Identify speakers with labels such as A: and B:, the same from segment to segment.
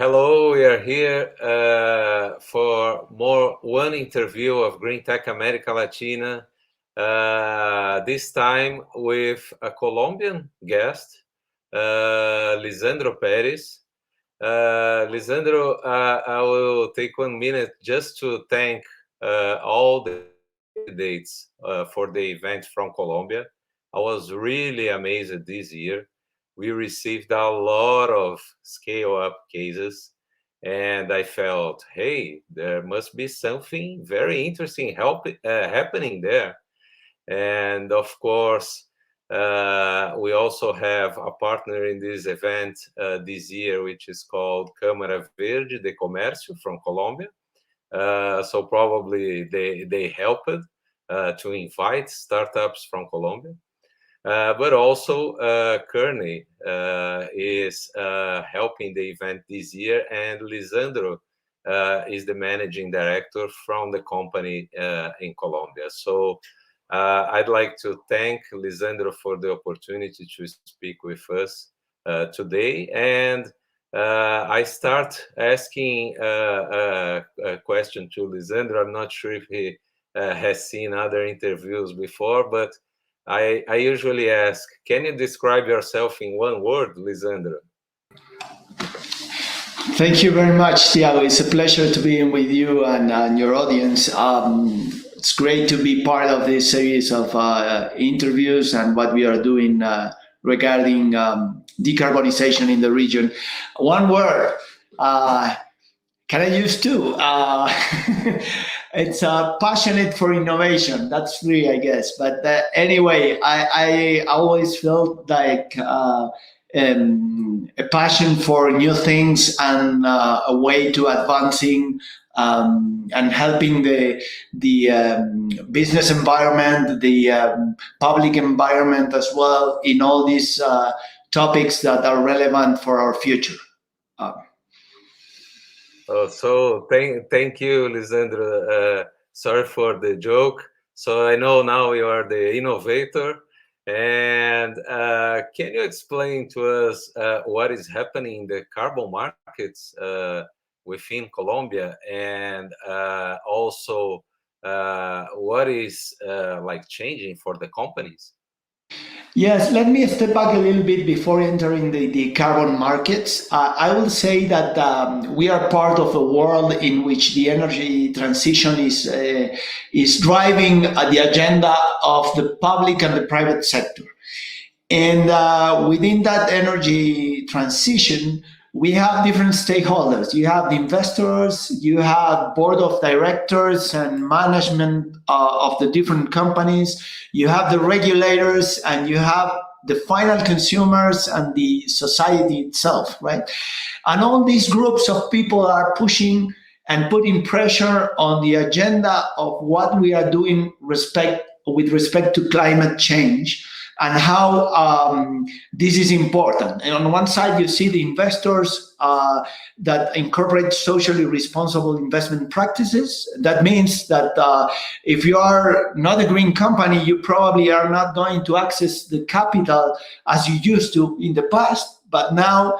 A: Hello, we are here for one interview of GreenTech América Latina, this time with a Colombian guest, Lisandro Perez. Lisandro, I will take 1 minute just to thank all the candidates for the event from Colombia. I was really amazed this year. We received a lot of scale-up cases, and I felt, hey, there must be something very interesting happening there. And of course, we also have a partner in this event this year, which is called Câmara Verde de Comércio from Colombia. So probably they helped to invite startups from Colombia. But also Kearney is helping the event this year, and Lisandro is the managing director from the company in Colombia. So I'd like to thank Lisandro for the opportunity to speak with us today. And I start asking a question to Lisandro. I'm not sure if he has seen other interviews before, but I usually ask, can you describe yourself in one word, Lisandro?
B: Thank you very much, Tiago. It's a pleasure to be with you and your audience. It's great to be part of this series of interviews and what we are doing regarding decarbonization in the region. One word. Can I use two? It's passionate for innovation. That's three, I guess. But anyway, I always felt like a passion for new things and a way to advancing and helping the business environment, the public environment as well in all these topics that are relevant for our future.
A: So thank you, Lisandro. Sorry for the joke. So I know now you are the innovator. And can you explain to us what is happening in the carbon markets within Colombia, and also what is like changing for the companies?
B: Yes, let me step back a little bit before entering the carbon markets. I will say that we are part of a world in which the energy transition is driving the agenda of the public and the private sector. And within that energy transition, we have different stakeholders. You have the investors, you have board of directors and management of the different companies, you have the regulators, and you have the final consumers and the society itself, right? And all these groups of people are pushing and putting pressure on the agenda of what we are doing with respect to climate change, and how this is important. And on one side, you see the investors that incorporate socially responsible investment practices. That means that if you are not a green company, you probably are not going to access the capital as you used to in the past, but now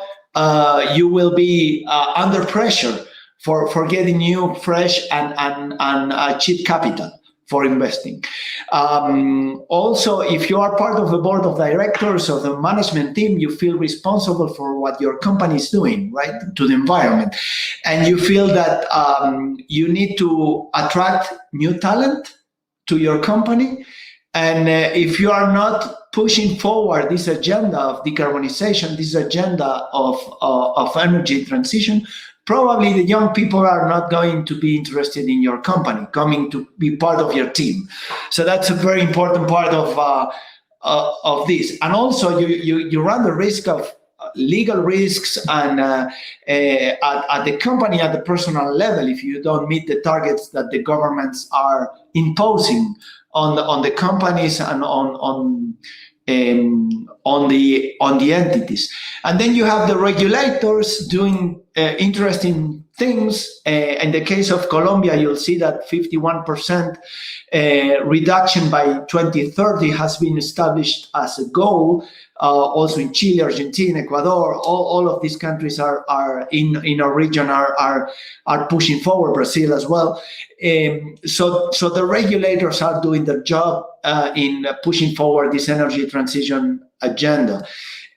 B: you will be under pressure for getting new, fresh, and cheap capital for investing. Also, if you are part of the board of directors or the management team, you feel responsible for what your company is doing, right, to the environment. And you feel that you need to attract new talent to your company. And if you are not pushing forward this agenda of decarbonization, this agenda of energy transition, probably the young people are not going to be interested in your company, coming to be part of your team. So that's a very important part of this. And also, you run the risk of legal risks and at the company, at the personal level, if you don't meet the targets that the governments are imposing on the companies and on on the entities. And then you have the regulators doing interesting things. In the case of Colombia, you'll see that 51% reduction by 2030 has been established as a goal. Also in Chile, Argentina, Ecuador, all of these countries are in our region are pushing forward. Brazil as well. So the regulators are doing their job in pushing forward this energy transition agenda.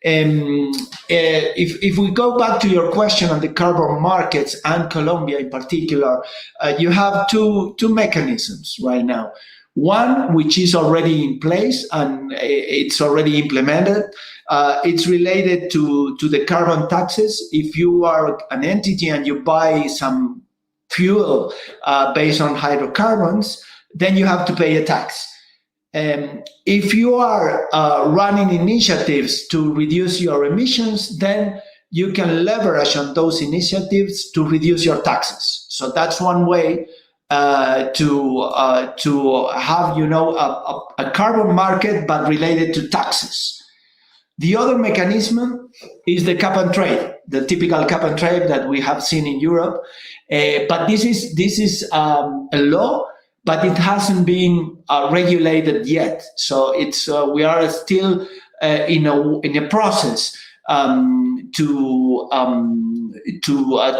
B: If we go back to your question on the carbon markets and Colombia in particular, you have two mechanisms right now. One, which is already in place and it's already implemented. It's related to the carbon taxes. If you are an entity and you buy some fuel based on hydrocarbons, then you have to pay a tax. If you are running initiatives to reduce your emissions, then you can leverage on those initiatives to reduce your taxes. So that's one way to have, a carbon market, but related to taxes. The other mechanism is the cap and trade, the typical cap and trade that we have seen in Europe. But this is a law, but it hasn't been regulated yet. So it's we are still in a process to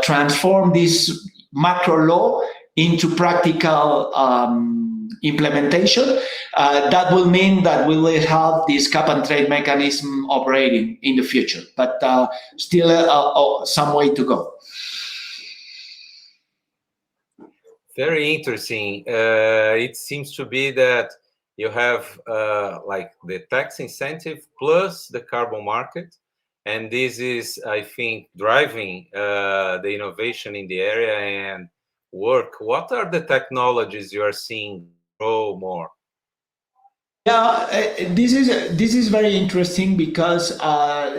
B: transform this macro law into practical implementation. That will mean that we will have this cap and trade mechanism operating in the future, but still some way to go.
A: Very interesting. It seems to be that you have like the tax incentive plus the carbon market, and this is, I think, driving the innovation in the area and work. What are the technologies you are seeing grow more?
B: Yeah, this is very interesting because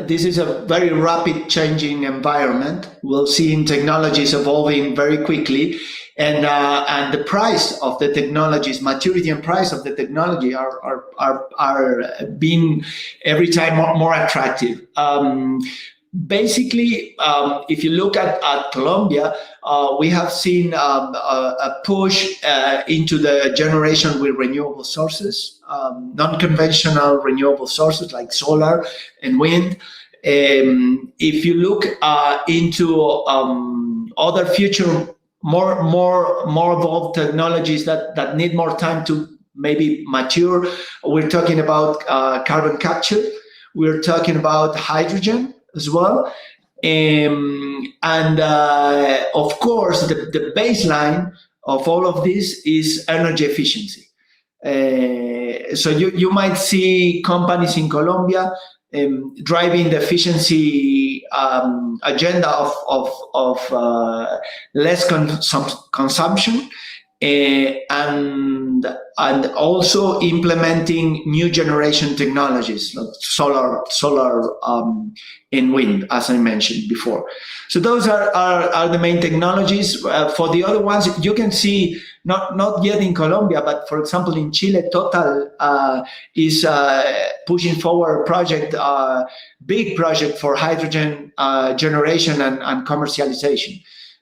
B: this is a very rapid changing environment. We'll see technologies evolving very quickly, and the price of the technologies, maturity and price of the technology are being every time more attractive. Basically, if you look at Colombia, we have seen a push into the generation with renewable sources, non-conventional renewable sources like solar and wind. If you look into other future, more evolved technologies that need more time to maybe mature, we're talking about carbon capture. We're talking about hydrogen as well. And of course, the baseline of all of this is energy efficiency. So you might see companies in Colombia driving the efficiency agenda of less consumption, and also implementing new generation technologies like solar and wind, as I mentioned before. So those are the main technologies. For the other ones, you can see not yet in Colombia, but for example in Chile, Total is pushing forward a project, big project for hydrogen generation and commercialization.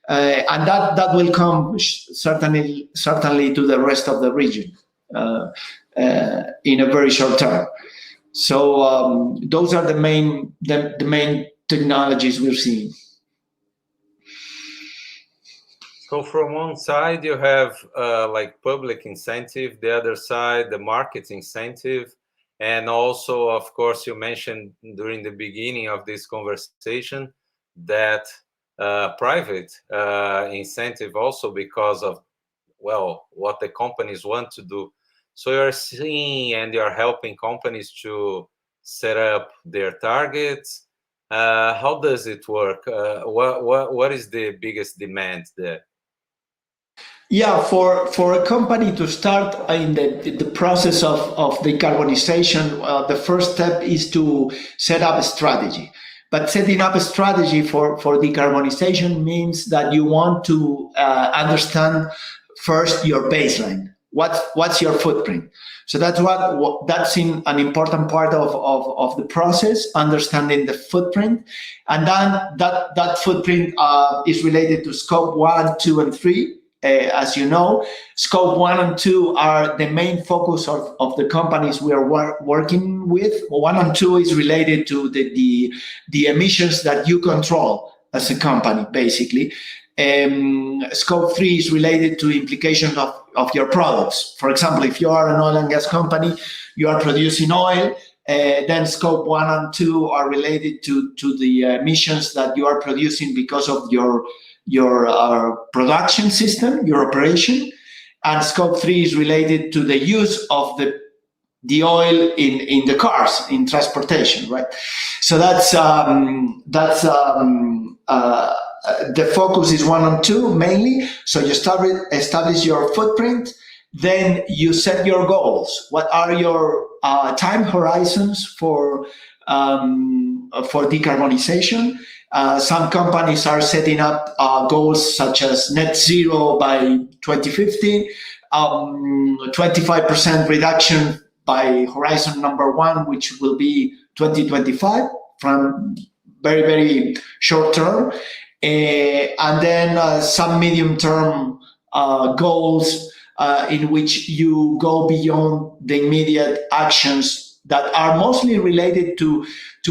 B: And that will come certainly to the rest of the region in a very short term. So those are the main technologies we're seeing.
A: So from one side you have like public incentive, the other side the market incentive, and also of course you mentioned during the beginning of this conversation that private incentive also because of, well, what the companies want to do. So you're seeing and you're helping companies to set up their targets. How does it work? What is the biggest demand there?
B: Yeah, for a company to start in the process of decarbonization, the first step is to set up a strategy. But setting up a strategy for decarbonization means that you want to understand first your baseline. what's your footprint. So that's an important part of the process, understanding the footprint, and then that footprint is related to scope 1, 2, and 3. As you know, scope 1 and 2 are the main focus of the companies we are working with. 1 and 2 is related to the emissions that you control as a company, basically. Scope 3 is related to implications of your products. For example, if you are an oil and gas company, you are producing oil, then scope 1 and 2 are related to the emissions that you are producing because of your production system, your operation. And scope 3 is related to the use of the oil in the cars, in transportation, right? So the focus is 1 and 2 mainly. So you establish your footprint, then you set your goals. What are your time horizons for decarbonization? Some companies are setting up goals such as net zero by 2050, 25% reduction by horizon number 1, which will be 2025, from very, very short term. And then some medium-term goals in which you go beyond the immediate actions that are mostly related to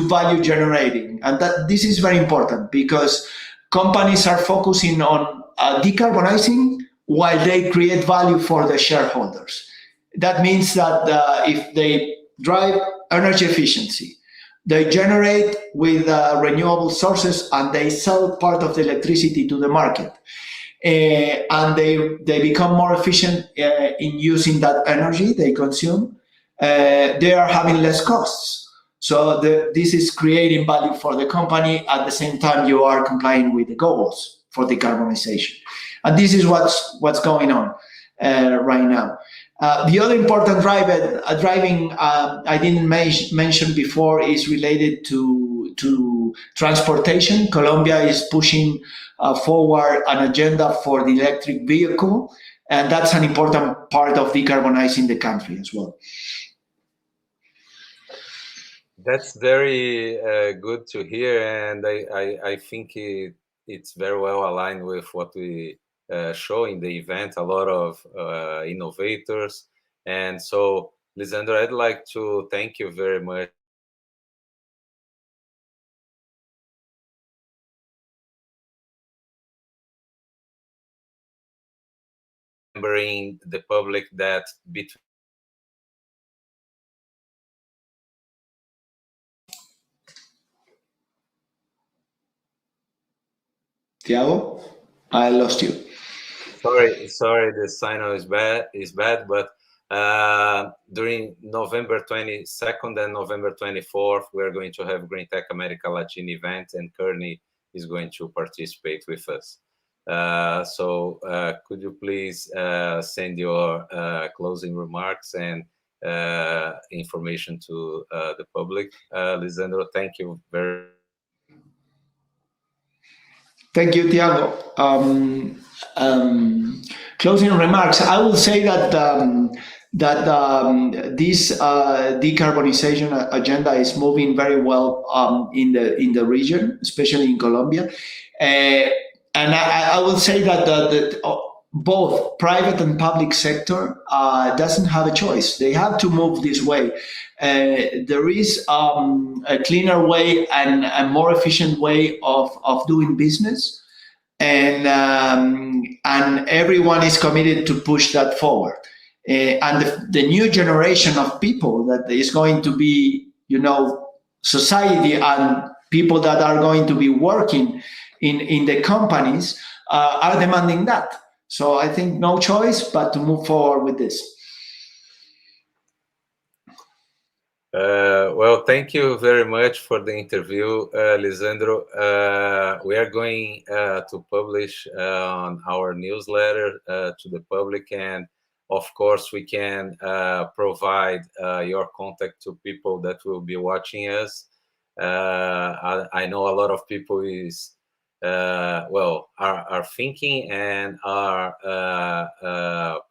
B: value generating. And this is very important because companies are focusing on decarbonizing while they create value for the shareholders. That means that if they drive energy efficiency, they generate with renewable sources, and they sell part of the electricity to the market, and they become more efficient in using that energy they consume, they are having less costs. So this is creating value for the company. At the same time, you are complying with the goals for decarbonization. And this is what's going on right now. The other important driving I didn't mention before is related to transportation. Colombia is pushing forward an agenda for the electric vehicle, and that's an important part of decarbonizing the country as well.
A: That's very good to hear, and I think it's very well aligned with what we show in the event, a lot of innovators. And so, Lisandro, I'd like to thank you very much remembering the public that between
B: Tiago, I lost you.
A: Sorry, the signal is bad, but during November 22nd and November 24th, we are going to have GreenTech América Latina event, and Kearney is going to participate with us. So could you please send your closing remarks and information to the public? Lisandro, thank you very much.
B: Thank you, Tiago. Closing remarks. I will say that this decarbonization agenda is moving very well in the region, especially in Colombia, and I will say that both private and public sector doesn't have a choice. They have to move this way. There is a cleaner way and a more efficient way of doing business, and everyone is committed to push that forward. And the new generation of people that is going to be, society and people that are going to be working in the companies are demanding that. So I think no choice but to move forward with this.
A: Well, thank you very much for the interview, Lisandro. We are going to publish on our newsletter to the public, and of course we can provide your contact to people that will be watching us. I know a lot of people is are thinking and are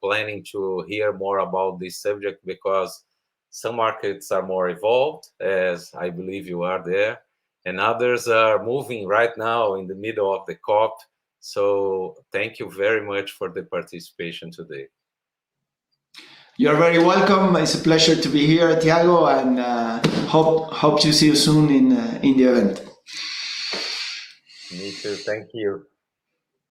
A: planning to hear more about this subject, because some markets are more evolved, as I believe you are there, and others are moving right now in the middle of the COP. So thank you very much for the participation today.
B: You're very welcome. It's a pleasure to be here, Tiago, and hope to see you soon in the event.
A: Me too. Thank you.